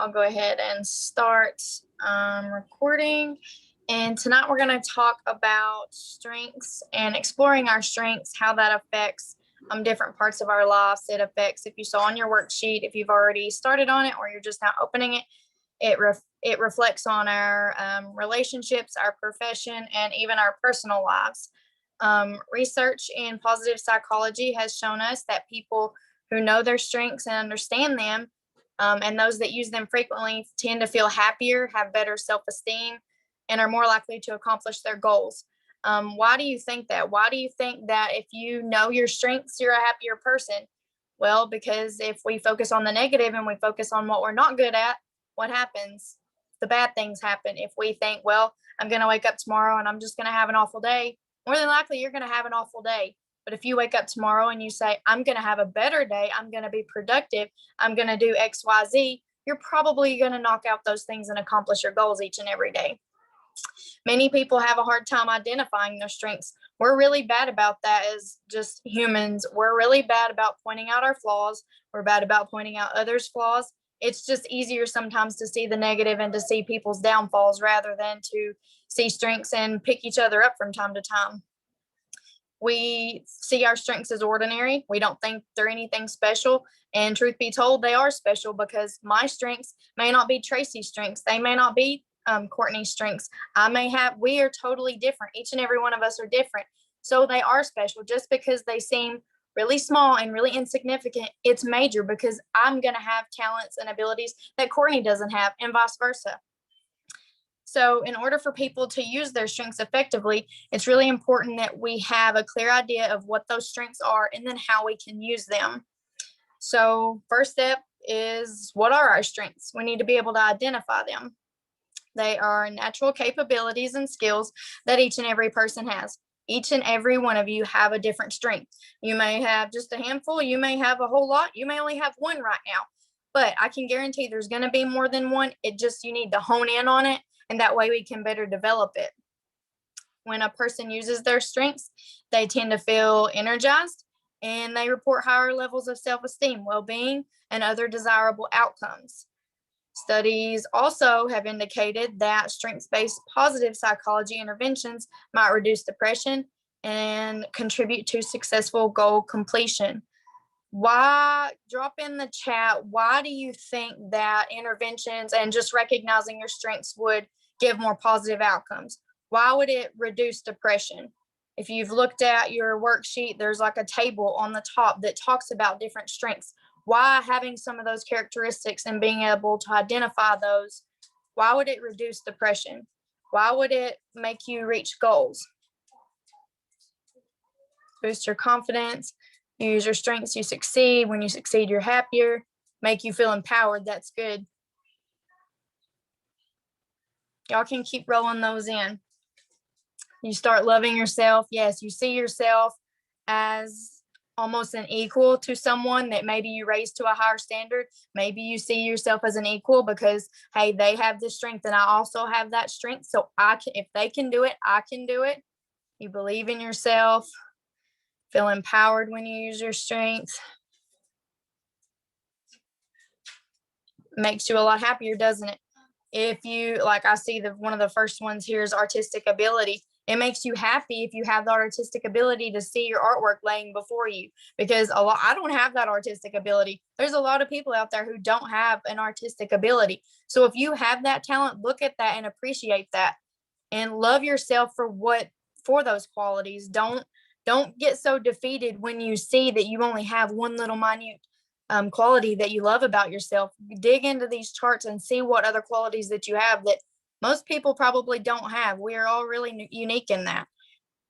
I'll go ahead and start recording. And tonight we're going to talk about strengths and exploring our strengths, how that affects different parts of our lives. It affects, if you saw on your worksheet, if you've already started on it or you're just now opening it, it reflects on our relationships, our profession, and even our personal lives. Research in positive psychology has shown us that people who know their strengths and understand them, and those that use them frequently, tend to feel happier, have better self-esteem, and are more likely to accomplish their goals. Why do you think that? Why do you think that if you know your strengths, you're a happier person? Well, because if we focus on the negative and we focus on what we're not good at, what happens? The bad things happen. If we think, well, I'm going to wake up tomorrow and I'm just going to have an awful day, more than likely you're going to have an awful day. But if you wake up tomorrow and you say, I'm going to have a better day, I'm going to be productive, I'm going to do X, Y, Z, you're probably going to knock out those things and accomplish your goals each and every day. Many people have a hard time identifying their strengths. We're really bad about that as just humans. We're really bad about pointing out our flaws. We're bad about pointing out others' flaws. It's just easier sometimes to see the negative and to see people's downfalls rather than to see strengths and pick each other up from time to time. We see our strengths as ordinary. We don't think they're anything special. And truth be told, they are special because my strengths may not be Tracy's strengths. They may not be Courtney's strengths. We are totally different. Each and every one of us are different. So they are special. Just because they seem really small and really insignificant, it's major because I'm going to have talents and abilities that Courtney doesn't have, and vice versa. So in order for people to use their strengths effectively, it's really important that we have a clear idea of what those strengths are and then how we can use them. So first step is, what are our strengths? We need to be able to identify them. They are natural capabilities and skills that each and every person has. Each and every one of you have a different strength. You may have just a handful, you may have a whole lot, you may only have one right now, but I can guarantee there's going to be more than one. You need to hone in on it, and that way we can better develop it. When a person uses their strengths, they tend to feel energized, and they report higher levels of self-esteem, well-being, and other desirable outcomes. Studies also have indicated that strengths-based positive psychology interventions might reduce depression and contribute to successful goal completion. Drop in the chat, why do you think that interventions and just recognizing your strengths would give more positive outcomes? Why would it reduce depression? If you've looked at your worksheet, there's like a table on the top that talks about different strengths. Why having some of those characteristics and being able to identify those, why would it reduce depression? Why would it make you reach goals? Boost your confidence. You use your strengths, you succeed. When you succeed, you're happier. Make you feel empowered. That's good. Y'all can keep rolling those in. You start loving yourself. Yes, you see yourself as almost an equal to someone that maybe you raised to a higher standard. Maybe you see yourself as an equal because, hey, they have this strength and I also have that strength. So if they can do it, I can do it. You believe in yourself, feel empowered when you use your strength. Makes you a lot happier, doesn't it? If you, like I see one of the first ones here is artistic ability. It makes you happy if you have the artistic ability to see your artwork laying before you, because I don't have that artistic ability. There's a lot of people out there who don't have an artistic ability. So if you have that talent, look at that and appreciate that and love yourself for those qualities. Don't get so defeated when you see that you only have one little minute quality that you love about yourself. Dig into these charts and see what other qualities that you have that most people probably don't have. We are all really unique in that.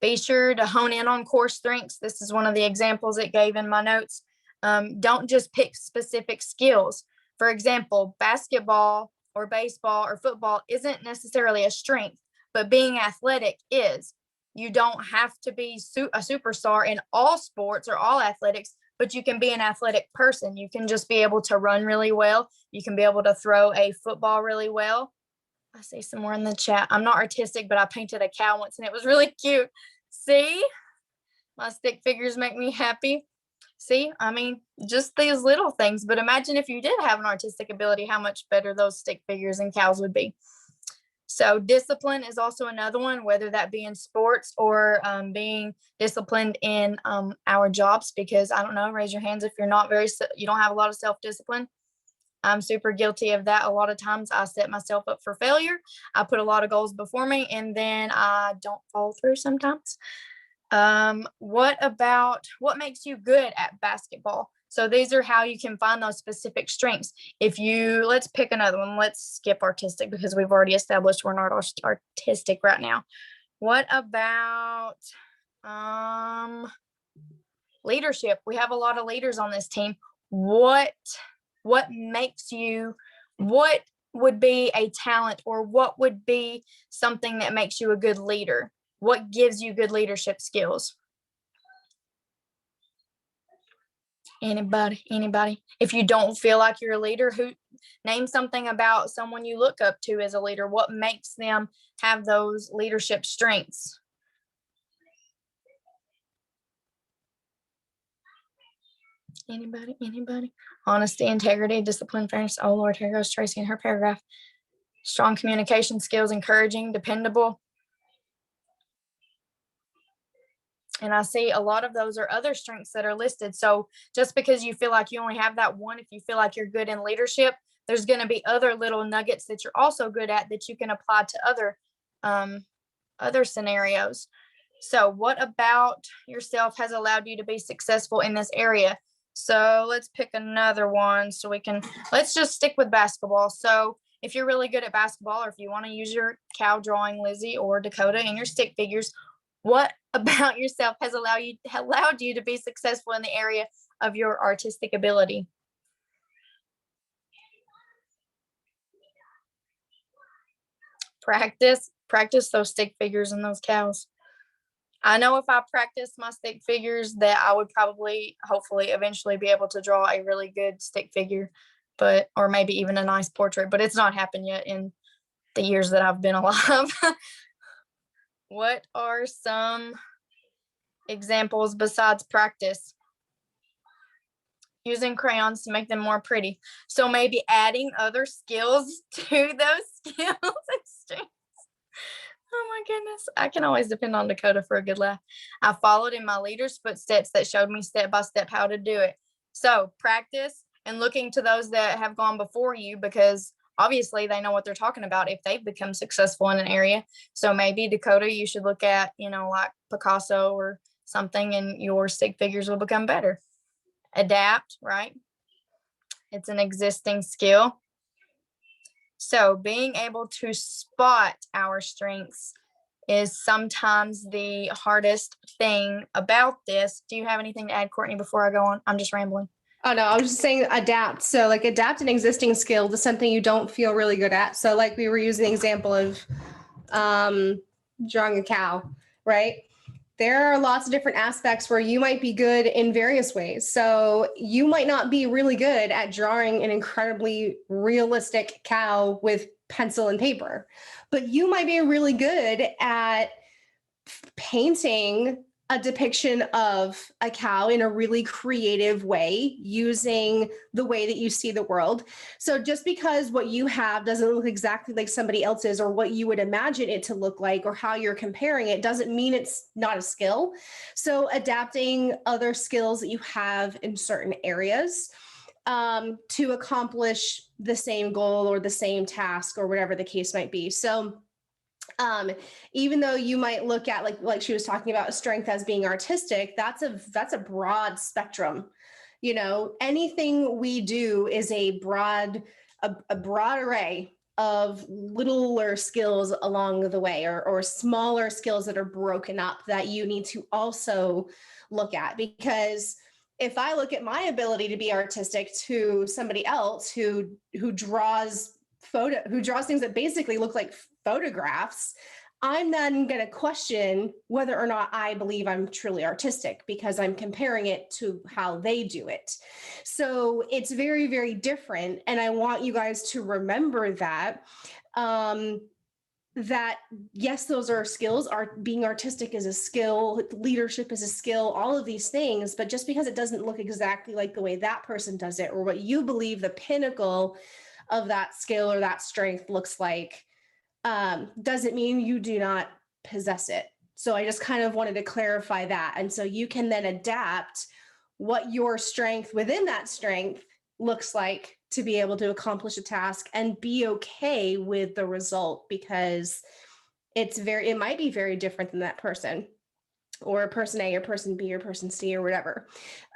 Be sure to hone in on core strengths. This is one of the examples it gave in my notes. Don't just pick specific skills. For example, basketball or baseball or football isn't necessarily a strength, but being athletic is. You don't have to be a superstar in all sports or all athletics, but you can be an athletic person. You can just be able to run really well. You can be able to throw a football really well. I see some more in the chat. I'm not artistic, but I painted a cow once and it was really cute. See, my stick figures make me happy. See, I mean, just these little things. But imagine if you did have an artistic ability, how much better those stick figures and cows would be. So, discipline is also another one, whether that be in sports or being disciplined in our jobs. Because I don't know, raise your hands if you're not you don't have a lot of self discipline. I'm super guilty of that. A lot of times I set myself up for failure. I put a lot of goals before me and then I don't follow through sometimes. What makes you good at basketball? So these are how you can find those specific strengths. Let's pick another one. Let's skip artistic because we've already established we're not artistic right now. What about leadership? We have a lot of leaders on this team. What makes you, what would be a talent, or what would be something that makes you a good leader? What gives you good leadership skills? Anybody? If you don't feel like you're a leader, name something about someone you look up to as a leader. What makes them have those leadership strengths? Anybody? Honesty, integrity, discipline, fairness. Oh Lord, here goes Tracy in her paragraph. Strong communication skills, encouraging, dependable. And I see a lot of those are other strengths that are listed. So just because you feel like you only have that one, if you feel like you're good in leadership, there's going to be other little nuggets that you're also good at that you can apply to other scenarios. So what about yourself has allowed you to be successful in this area? So let's pick another one so let's just stick with basketball. So if you're really good at basketball, or if you want to use your cow drawing, Lizzie or Dakota, and your stick figures, what about yourself has allowed you to be successful in the area of your artistic ability? Practice those stick figures and those cows. I know if I practice my stick figures that I would probably, hopefully, eventually be able to draw a really good stick figure, or maybe even a nice portrait, but it's not happened yet in the years that I've been alive. What are some examples besides practice? Using crayons to make them more pretty. So maybe adding other skills to those skills and strengths. Oh my goodness. I can always depend on Dakota for a good laugh. I followed in my leader's footsteps that showed me step by step how to do it. So practice and looking to those that have gone before you, because obviously they know what they're talking about if they've become successful in an area. So maybe Dakota, you should look at, like Picasso or something, and your stick figures will become better. Adapt, right? It's an existing skill. So being able to spot our strengths is sometimes the hardest thing about this. Do you have anything to add, Courtney, before I go on? I'm just rambling. Oh, no, I was just saying adapt. So like adapt an existing skill to something you don't feel really good at. So like we were using the example of drawing a cow, right? There are lots of different aspects where you might be good in various ways. So you might not be really good at drawing an incredibly realistic cow with pencil and paper, but you might be really good at painting a depiction of a cow in a really creative way using the way that you see the world. So just because what you have doesn't look exactly like somebody else's or what you would imagine it to look like or how you're comparing it doesn't mean it's not a skill. So adapting other skills that you have in certain areas to accomplish the same goal or the same task or whatever the case might be. So even though you might look at like she was talking about strength as being artistic, that's a broad spectrum. Anything we do is a broad array of littler skills along the way, or smaller skills that are broken up that you need to also look at. Because if I look at my ability to be artistic to somebody else who draws things that basically look like photographs, I'm then going to question whether or not I believe I'm truly artistic because I'm comparing it to how they do it. So it's very, very different. And I want you guys to remember that that yes, those are skills. Being artistic is a skill, leadership is a skill, all of these things. But just because it doesn't look exactly like the way that person does it, or what you believe the pinnacle of that skill or that strength looks like, doesn't mean you do not possess it. So I just kind of wanted to clarify that. And so you can then adapt what your strength within that strength looks like to be able to accomplish a task and be okay with the result, because it might be very different than that person, or person A or person B or person C or whatever.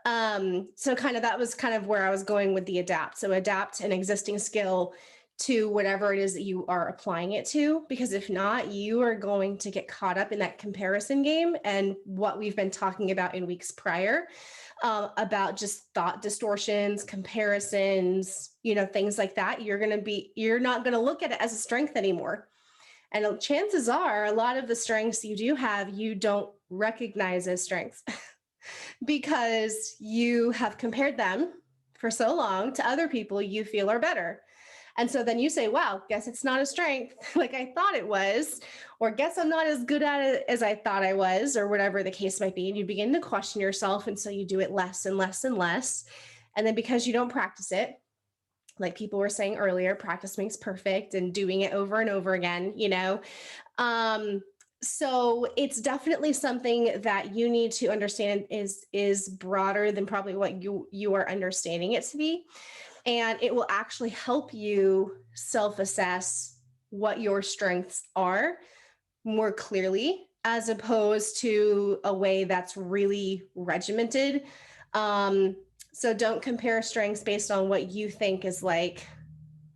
So kind of that was kind of where I was going with the adapt. So adapt an existing skill to whatever it is that you are applying it to, because if not, you are going to get caught up in that comparison game and what we've been talking about in weeks prior, about just thought distortions, comparisons, things like that. You're not going to look at it as a strength anymore. And chances are a lot of the strengths you do have, you don't recognize as strengths because you have compared them for so long to other people you feel are better. And so then you say, wow, guess it's not a strength like I thought it was, or guess I'm not as good at it as I thought I was, or whatever the case might be. And you begin to question yourself. And so you do it less and less and less. And then because you don't practice it, like people were saying earlier, practice makes perfect, and doing it over and over again, um, so it's definitely something that you need to understand is broader than probably what you are understanding it to be. And it will actually help you self-assess what your strengths are more clearly, as opposed to a way that's really regimented. Um, so don't compare strengths based on what you think is like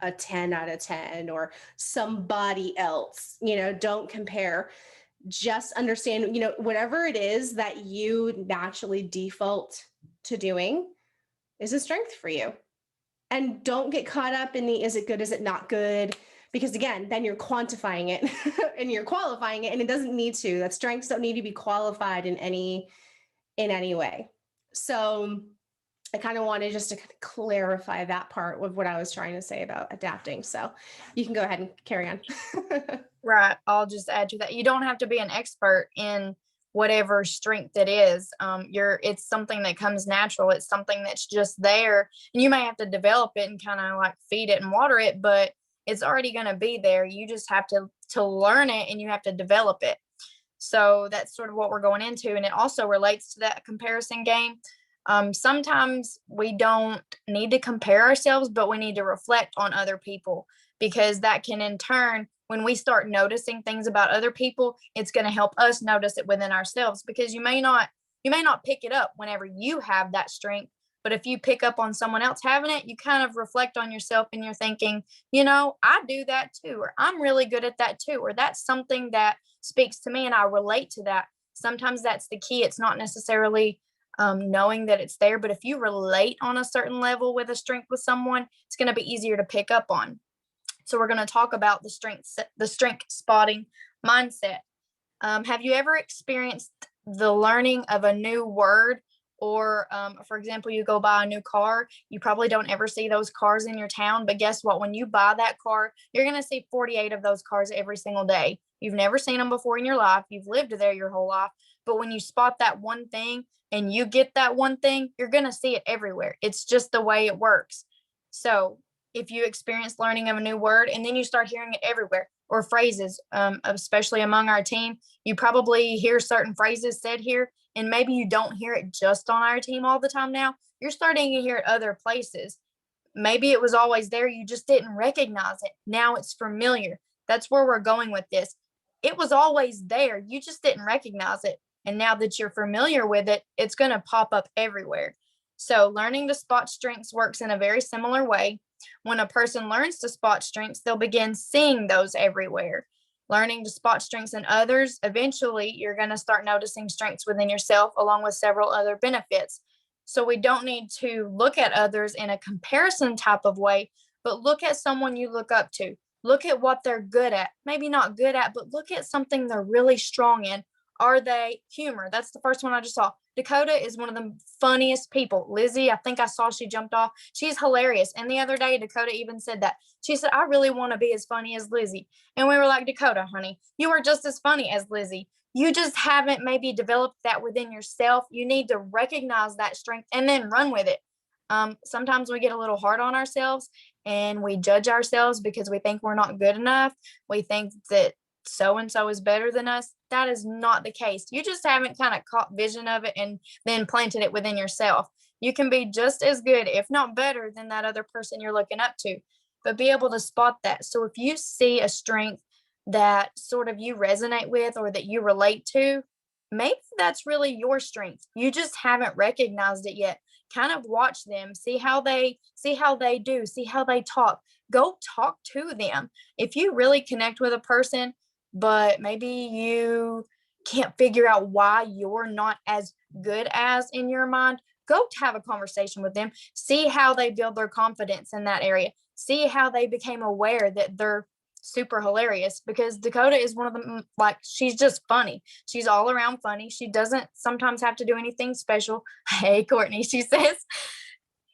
a 10 out of 10 or somebody else. Don't compare. Just understand, whatever it is that you naturally default to doing is a strength for you. And don't get caught up in the is it good, is it not good? Because again, then you're quantifying it and you're qualifying it, and it doesn't need to. That strengths don't need to be qualified in any way. So I kind of wanted just to clarify that part of what I was trying to say about adapting. So you can go ahead and carry on. Right. I'll just add to that. You don't have to be an expert in whatever strength it is. It's something that comes natural. It's something that's just there. And you may have to develop it and kind of like feed it and water it, but it's already going to be there. You just have to learn it, and you have to develop it. So that's sort of what we're going into. And it also relates to that comparison game. Sometimes we don't need to compare ourselves, but we need to reflect on other people, because that can in turn, when we start noticing things about other people, it's going to help us notice it within ourselves, because you may not pick it up whenever you have that strength, but if you pick up on someone else having it, you kind of reflect on yourself and you're thinking, I do that too, or I'm really good at that too, or that's something that speaks to me and I relate to that. Sometimes that's the key. It's not necessarily knowing that it's there, but if you relate on a certain level with a strength with someone, it's going to be easier to pick up on. So we're going to talk about the strength spotting mindset. Have you ever experienced the learning of a new word, or for example, you go buy a new car? You probably don't ever see those cars in your town, but guess what? When you buy that car, you're going to see 48 of those cars every single day. You've never seen them before in your life. You've lived there your whole life. But when you spot that one thing and you get that one thing, you're going to see it everywhere. It's just the way it works. So if you experience learning of a new word and then you start hearing it everywhere, or phrases, especially among our team, you probably hear certain phrases said here, and maybe you don't hear it just on our team all the time now. You're starting to hear it other places. Maybe it was always there, you just didn't recognize it. Now it's familiar. That's where we're going with this. It was always there, you just didn't recognize it. And now that you're familiar with it, it's going to pop up everywhere. So learning to spot strengths works in a very similar way. When a person learns to spot strengths, they'll begin seeing those everywhere. Learning to spot strengths in others, eventually you're going to start noticing strengths within yourself, along with several other benefits. So we don't need to look at others in a comparison type of way, but look at someone you look up to. Look at what they're good at. Maybe not good at, but look at something they're really strong in. Are they humor? That's the first one I just saw. Dakota is one of the funniest people. Lizzie, I think I saw she jumped off. She's hilarious. And the other day, Dakota even said that. She said, I really want to be as funny as Lizzie. And we were like, Dakota, honey, you are just as funny as Lizzie. You just haven't maybe developed that within yourself. You need to recognize that strength and then run with it. Sometimes we get a little hard on ourselves and we judge ourselves because we think we're not good enough. We think that so-and-so is better than us. That is not the case. You just haven't kind of caught vision of it and then planted it within yourself. You can be just as good, if not better, than that other person you're looking up to, but be able to spot that. So if you see a strength that sort of you resonate with or that you relate to, maybe that's really your strength. You just haven't recognized it yet. Kind of watch them, see how they do, see how they talk. Go talk to them. If you really connect with a person, but maybe you can't figure out why you're not as good as in your mind, go have a conversation with them. See how they build their confidence in that area. See how they became aware that they're super hilarious, because Dakota is one of them. Like, she's just funny. She's all around funny. She doesn't sometimes have to do anything special. Hey, Courtney, she says,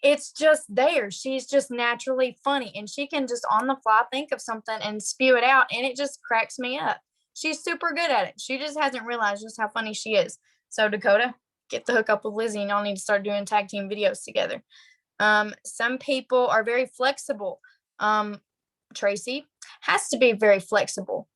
it's just there. She's just naturally funny, and she can just on the fly think of something and spew it out, and it just cracks me up. She's super good at it. She just hasn't realized just how funny she is. So Dakota, get the hook up with Lizzie, and y'all need to start doing tag team videos together. Some people are very flexible. Tracy has to be very flexible.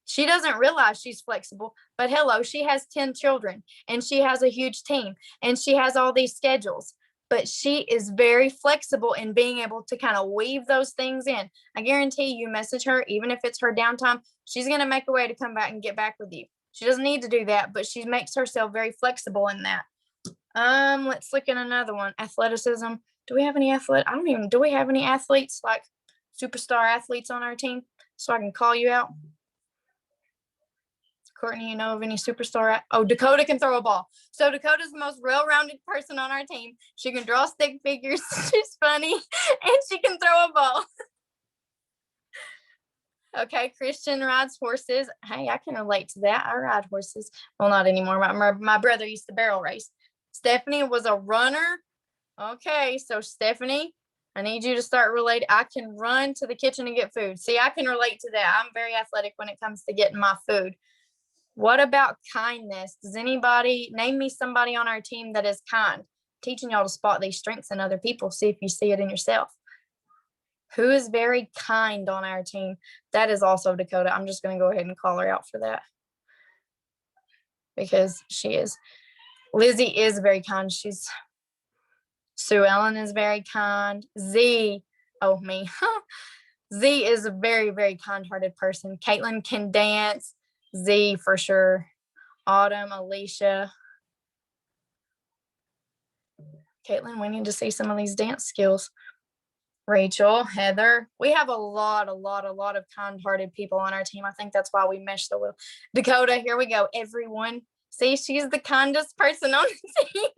She doesn't realize she's flexible, but hello, she has 10 children and she has a huge team and she has all these schedules, but she is very flexible in being able to kind of weave those things in. I guarantee you message her, even if it's her downtime, she's going to make a way to come back and get back with you. She doesn't need to do that, but she makes herself very flexible in that. Let's look at another one. Athleticism. Do we have any do we have any athletes, like superstar athletes on our team, so I can call you out? Courtney, you know of any superstar? Oh, Dakota can throw a ball. So Dakota's the most well-rounded person on our team. She can draw stick figures. She's funny, and she can throw a ball. Okay, Christian rides horses. Hey, I can relate to that. I ride horses. Well, not anymore. My brother used to barrel race. Stephanie was a runner. Okay, so Stephanie, I need you to start relating. I can run to the kitchen and get food. See, I can relate to that. I'm very athletic when it comes to getting my food. What about kindness? Does anybody name me somebody on our team that is kind? Teaching y'all to spot these strengths in other people. See if you see it in yourself. Who is very kind on our team? That is also Dakota. I'm just going to go ahead and call her out for that, because she is. Lizzie is very kind. Sue Ellen is very kind. Z, oh, me. Z is a very, very kind-hearted person. Caitlin can dance. Z for sure. Autumn, Alicia. Caitlin, we need to see some of these dance skills. Rachel, Heather. We have a lot of kind-hearted people on our team. I think that's why we mesh so well. Dakota, here we go. Everyone. See, she's the kindest person on the team.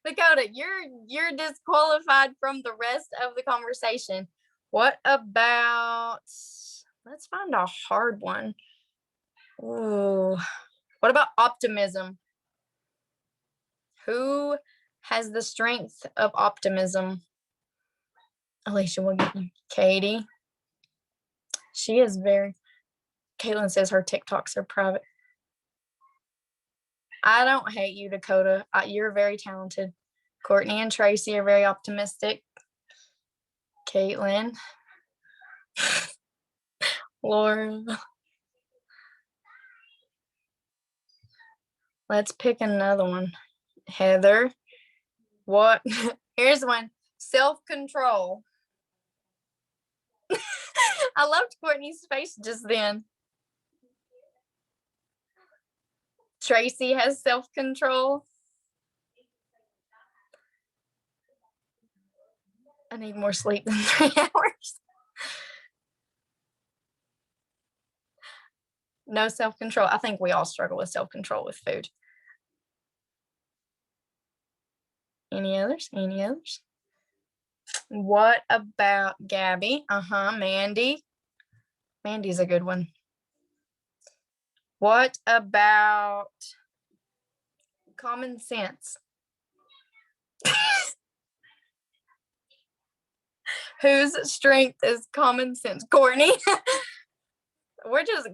Dakota, you're disqualified from the rest of the conversation. What about, let's find a hard one. Ooh. What about optimism? Who has the strength of optimism? Alicia will get you. Katie. She is very, Caitlin says her TikToks are private. I don't hate you, Dakota. You're very talented. Courtney and Tracy are very optimistic. Caitlin. Laura. Let's pick another one. Heather. What? Here's one. Self-control. I loved Courtney's face just then. Tracy has self-control. I need more sleep than 3 hours. No self-control. I think we all struggle with self-control with food. Any others? Any others? What about Gabby? Mandy. Mandy's a good one. What about Common sense. Whose strength is common sense? Courtney.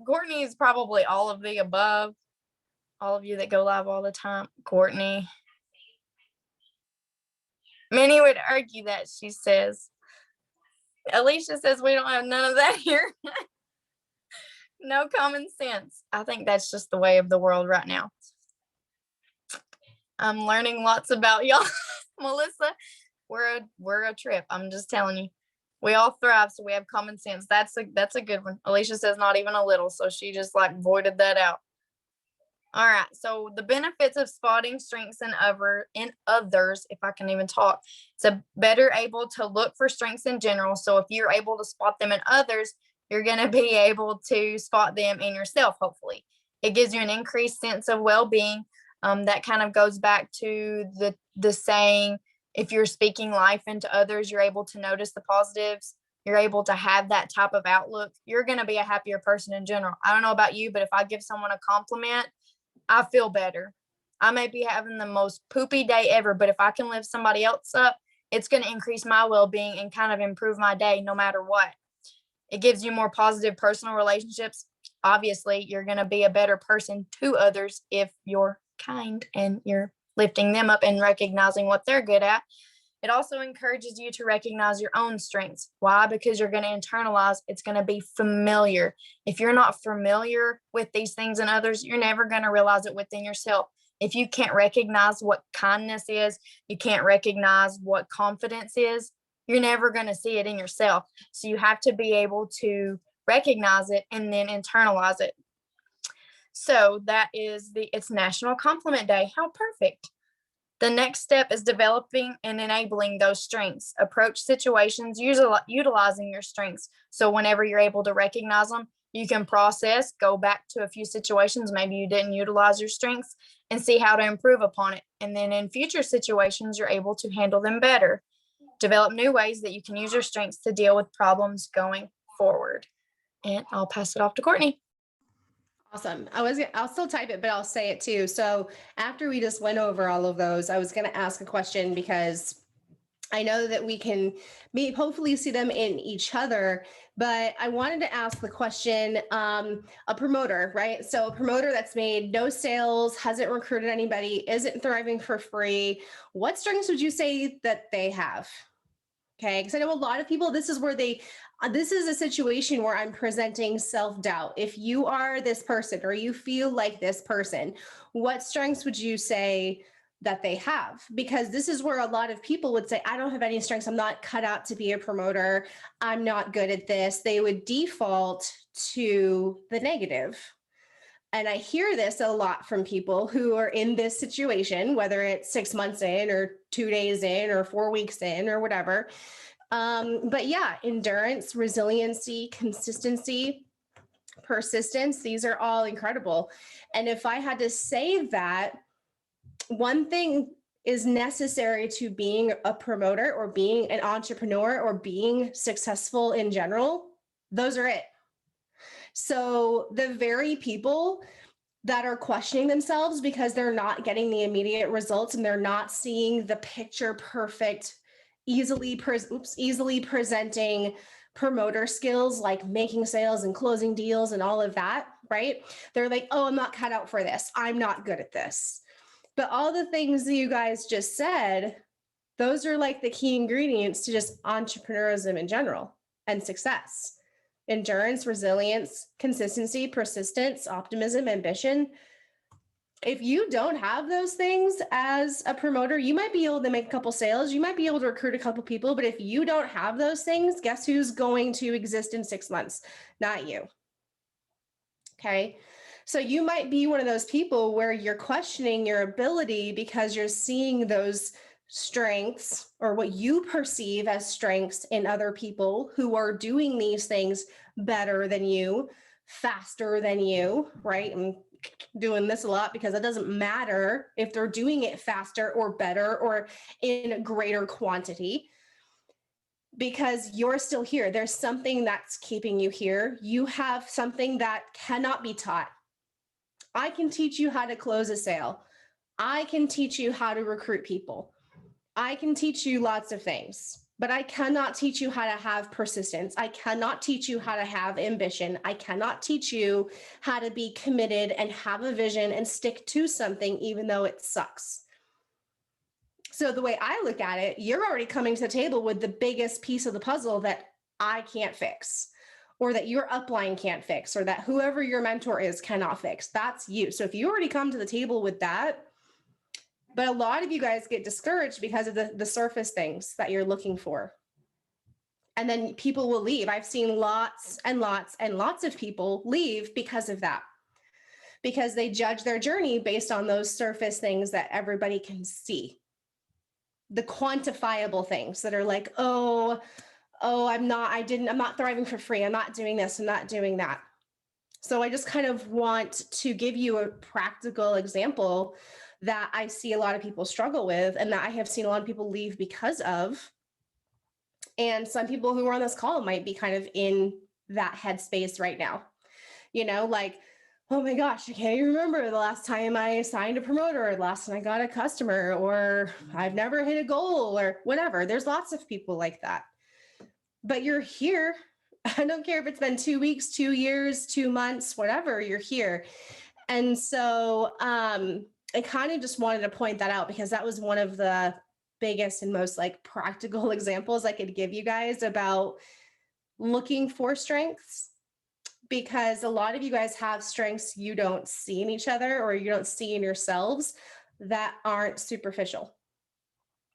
Courtney is probably all of the above. All of you that go live all the time. Courtney. Many would argue that, she says. Alicia says we don't have none of that here. No common sense. I think that's just the way of the world right now. I'm learning lots about y'all. Melissa, we're a trip. I'm just telling you. We all thrive, so we have common sense. That's a good one. Alicia says not even a little, so she just like voided that out. All right, so the benefits of spotting strengths in others, if I can even talk, it's a better able to look for strengths in general. So if you're able to spot them in others, you're going to be able to spot them in yourself, hopefully. It gives you an increased sense of well-being. That kind of goes back to the saying, if you're speaking life into others, you're able to notice the positives. You're able to have that type of outlook. You're going to be a happier person in general. I don't know about you, but if I give someone a compliment, I feel better. I may be having the most poopy day ever, but if I can lift somebody else up, it's going to increase my well-being and kind of improve my day no matter what. It gives you more positive personal relationships. Obviously, you're going to be a better person to others if you're kind and you're lifting them up and recognizing what they're good at. It also encourages you to recognize your own strengths. Why? Because you're going to internalize. It's going to be familiar. If you're not familiar with these things in others, you're never going to realize it within yourself. If you can't recognize what kindness is, you can't recognize what confidence is, you're never going to see it in yourself. So you have to be able to recognize it and then internalize it. So that is it's National Compliment Day. How perfect. The next step is developing and enabling those strengths. Approach situations utilizing your strengths. So whenever you're able to recognize them, you can process, go back to a few situations, maybe you didn't utilize your strengths, and see how to improve upon it. And then in future situations, you're able to handle them better. Develop new ways that you can use your strengths to deal with problems going forward. And I'll pass it off to Courtney. Awesome. I'll still type it, but I'll say it too. So after we just went over all of those, I was going to ask a question because I know that we can hopefully see them in each other, but I wanted to ask the question, a promoter, right? So a promoter that's made no sales, hasn't recruited anybody, isn't thriving for free. What strengths would you say that they have? Okay, because I know a lot of people, this is a situation where I'm presenting self-doubt. If you are this person or you feel like this person, what strengths would you say that they have? Because this is where a lot of people would say, I don't have any strengths. I'm not cut out to be a promoter. I'm not good at this. They would default to the negative. And I hear this a lot from people who are in this situation, whether it's 6 months in or 2 days in or 4 weeks in or whatever. But yeah, endurance, resiliency, consistency, persistence, these are all incredible. And if I had to say that one thing is necessary to being a promoter or being an entrepreneur or being successful in general, those are it. So the very people that are questioning themselves because they're not getting the immediate results and they're not seeing the picture perfect, easily presenting promoter skills like making sales and closing deals and all of that, right? They're like, oh, I'm not cut out for this. I'm not good at this. But all the things that you guys just said, those are like the key ingredients to just entrepreneurism in general and success. Endurance, resilience, consistency, persistence, optimism, ambition. If you don't have those things as a promoter, you might be able to make a couple sales, you might be able to recruit a couple people, but if you don't have those things, guess who's going to exist in 6 months? Not you. Okay. So you might be one of those people where you're questioning your ability because you're seeing those strengths or what you perceive as strengths in other people who are doing these things better than you, faster than you, right? I'm doing this a lot because it doesn't matter if they're doing it faster or better or in greater quantity, because you're still here. There's something that's keeping you here. You have something that cannot be taught. I can teach you how to close a sale. I can teach you how to recruit people. I can teach you lots of things, but I cannot teach you how to have persistence. I cannot teach you how to have ambition. I cannot teach you how to be committed and have a vision and stick to something, even though it sucks. So the way I look at it, you're already coming to the table with the biggest piece of the puzzle that I can't fix, or that your upline can't fix, or that whoever your mentor is cannot fix. That's you. So if you already come to the table with that, but a lot of you guys get discouraged because of the surface things that you're looking for. And then people will leave. I've seen lots and lots and lots of people leave because of that, because they judge their journey based on those surface things that everybody can see. The quantifiable things that are like, I'm not thriving for free. I'm not doing this. I'm not doing that. So I just kind of want to give you a practical example that I see a lot of people struggle with, and that I have seen a lot of people leave because of. And some people who are on this call might be kind of in that headspace right now, like, oh my gosh, I can't even remember the last time I signed a promoter, or the last time I got a customer, or I've never hit a goal, or whatever. There's lots of people like that. But you're here. I don't care if it's been 2 weeks, 2 years, 2 months, whatever, you're here. And so I kind of just wanted to point that out, because that was one of the biggest and most like practical examples I could give you guys about looking for strengths, because a lot of you guys have strengths you don't see in each other, or you don't see in yourselves, that aren't superficial.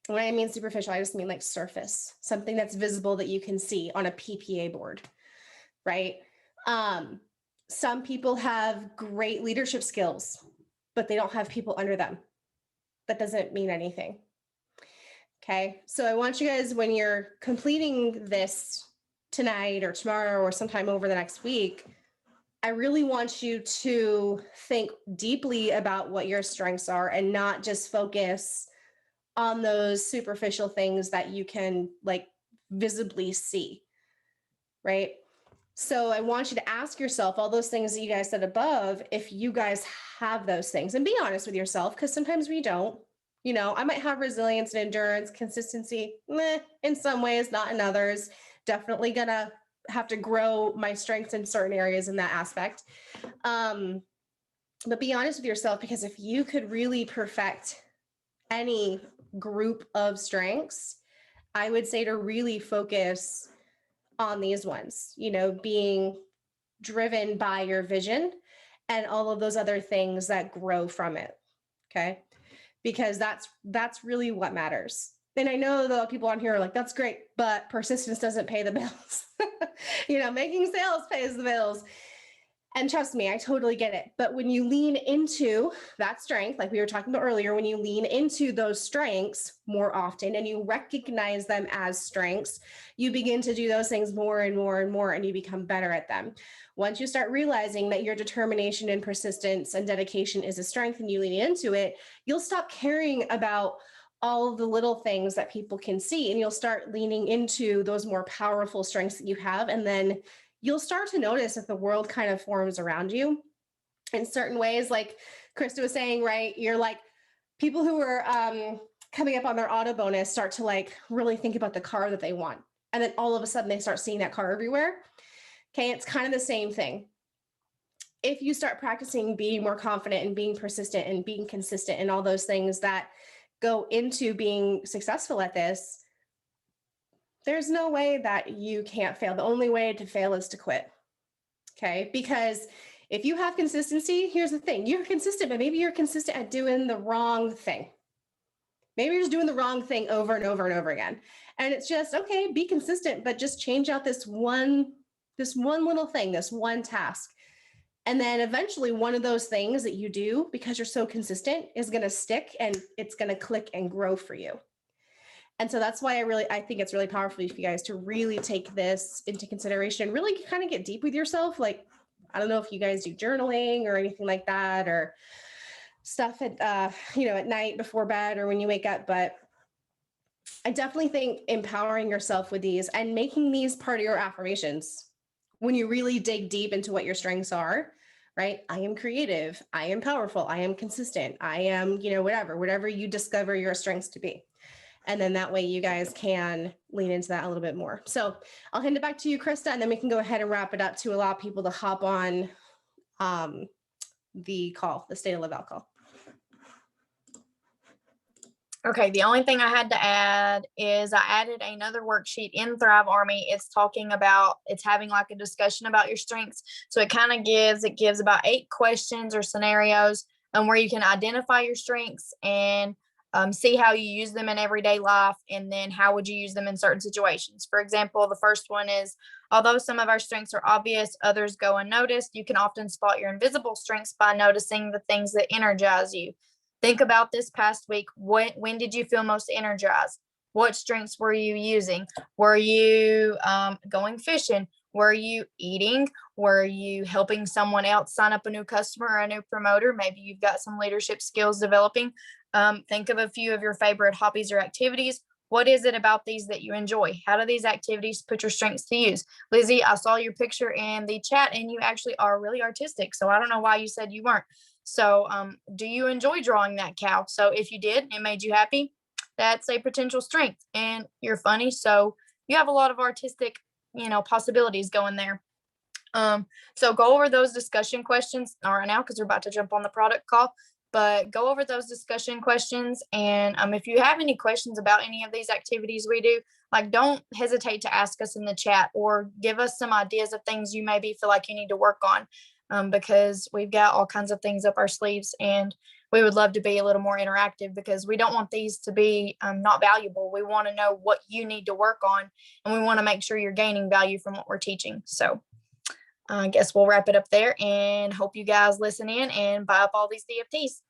When I mean superficial, I just mean like surface, something that's visible that you can see on a PPA board, right? Some people have great leadership skills, but they don't have people under them. That doesn't mean anything. Okay, so I want you guys, when you're completing this tonight or tomorrow or sometime over the next week, I really want you to think deeply about what your strengths are, and not just focus on those superficial things that you can like visibly see, right? So I want you to ask yourself all those things that you guys said above, if you guys have those things, and be honest with yourself, because sometimes we don't. I might have resilience and endurance, consistency, in some ways, not in others. Definitely gonna have to grow my strengths in certain areas in that aspect. But be honest with yourself, because if you could really perfect any group of strengths, I would say to really focus on these ones, being driven by your vision and all of those other things that grow from it. Okay. Because that's really what matters. And I know the people on here are like, that's great, but persistence doesn't pay the bills. Making sales pays the bills. And trust me, I totally get it. But when you lean into that strength, like we were talking about earlier, when you lean into those strengths more often and you recognize them as strengths, you begin to do those things more and more and more, and you become better at them. Once you start realizing that your determination and persistence and dedication is a strength and you lean into it, you'll stop caring about all the little things that people can see, and you'll start leaning into those more powerful strengths that you have. And then you'll start to notice that the world kind of forms around you in certain ways. Like Krista was saying, right? You're like, people who are coming up on their auto bonus start to like really think about the car that they want. And then all of a sudden they start seeing that car everywhere. Okay, it's kind of the same thing. If you start practicing being more confident and being persistent and being consistent and all those things that go into being successful at this, there's no way that you can't fail. The only way to fail is to quit. Okay, because if you have consistency, here's the thing, you're consistent, but maybe you're consistent at doing the wrong thing. Maybe you're just doing the wrong thing over and over and over again. And it's just, okay, be consistent, but just change out this one little thing, this one task. And then eventually one of those things that you do, because you're so consistent, is going to stick and it's going to click and grow for you. And so that's why I think it's really powerful for you guys to really take this into consideration, really kind of get deep with yourself. Like, I don't know if you guys do journaling or anything like that, or stuff at, at night before bed or when you wake up. But I definitely think empowering yourself with these and making these part of your affirmations, when you really dig deep into what your strengths are, right? I am creative. I am powerful. I am consistent. I am, whatever you discover your strengths to be. And then that way you guys can lean into that a little bit more. So I'll hand it back to you, Krista, and then we can go ahead and wrap it up to allow people to hop on the call, the State of Laval call. Okay, the only thing I had to add is I added another worksheet in Thrive Army. It's having like a discussion about your strengths. So it gives about 8 questions or scenarios where you can identify your strengths and see how you use them in everyday life, and then how would you use them in certain situations. For example, the first one is, although some of our strengths are obvious, others go unnoticed. You can often spot your invisible strengths by noticing the things that energize you. Think about this past week. When did you feel most energized? What strengths were you using? Were you going fishing? Were you eating? Were you helping someone else sign up a new customer or a new promoter? Maybe you've got some leadership skills developing. Think of a few of your favorite hobbies or activities. What is it about these that you enjoy? How do these activities put your strengths to use? Lizzie, I saw your picture in the chat and you actually are really artistic. So I don't know why you said you weren't. So do you enjoy drawing that cow? So if you did, it made you happy, that's a potential strength. And you're funny, so you have a lot of artistic, possibilities going there. So go over those discussion questions, not right now because we're about to jump on the product call, but go over those discussion questions. And if you have any questions about any of these activities we do, like, don't hesitate to ask us in the chat or give us some ideas of things you maybe feel like you need to work on, because we've got all kinds of things up our sleeves, and we would love to be a little more interactive because we don't want these to be not valuable. We want to know what you need to work on, and we want to make sure you're gaining value from what we're teaching. So I guess we'll wrap it up there and hope you guys listen in and buy up all these DFTs.